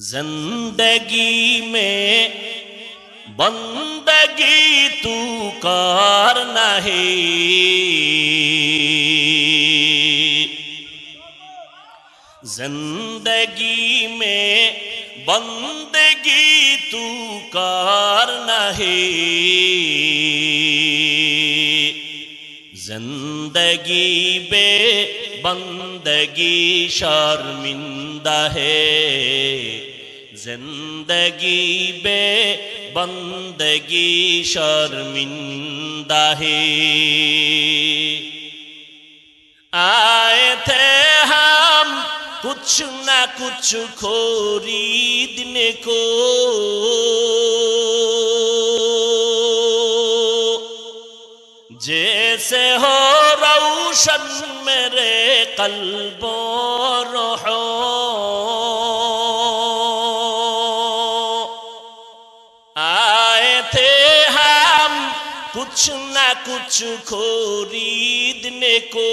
زندگی میں بندگی تو کرنا ہے، زندگی میں بندگی تو کرنا ہے، زندگی بے بندگی شرمندہ ہے، زندگی بے بندگی شرمندہ ہے۔ آئے تھے ہم کچھ نہ کچھ خریدنے کو، جیسے ہو روشن میرے قلب و روح، آئے تھے ہم کچھ نہ کچھ خریدنے کو،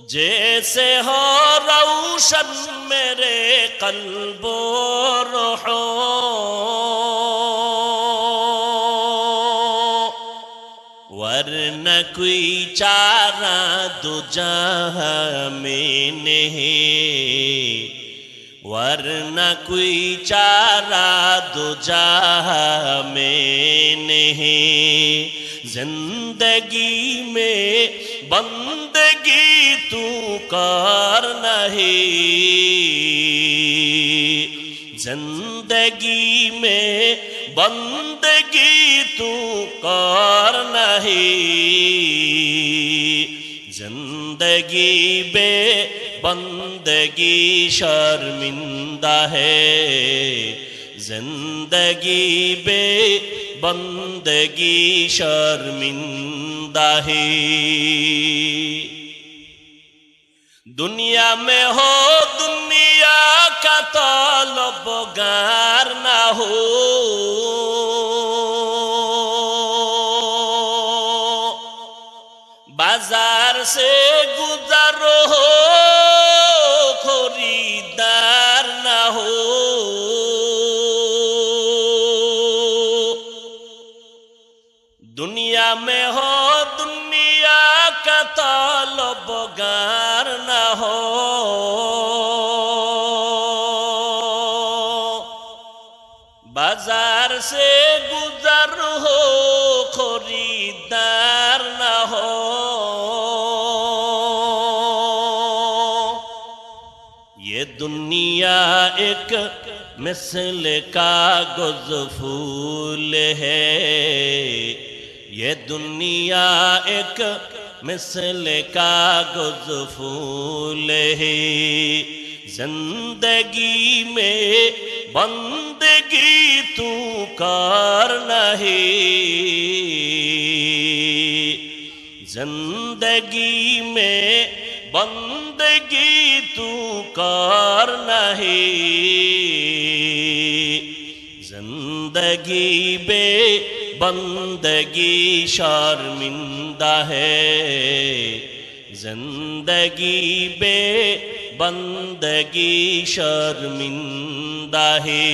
جیسے ہو روشن میرے قلب و روح، ورنہ کوئی چارہ دو جہاں میں نہیں، ورنہ کوئی چارہ دو جہاں میں نہیں، زندگی میں بندگی تو کرنا ہے، زندگی میں بندگی تو کرنا ہے، زندگی بے بندگی شرمندہ ہے، زندگی بے بندگی شرمندہ ہے۔ دنیا میں ہو دنیا کا طلبگار نہ ہو، بازار سے گزر ہو خریدار نہ ہو، دنیا میں ہو دنیا کا طلبگار نہ ہو، بازار سے گزر ہو خریدار نہ ہو، یہ دنیا ایک مثل کاغذ پھول ہے، یہ دنیا ایک مثل کاغذ پھول ہے، زندگی میں بندگی تو کرنا ہے، زندگی میں بندگی تو کرنا ہے، زندگی بے بندگی شرمندہ ہے، زندگی بے بندگی شرمندہ ہے۔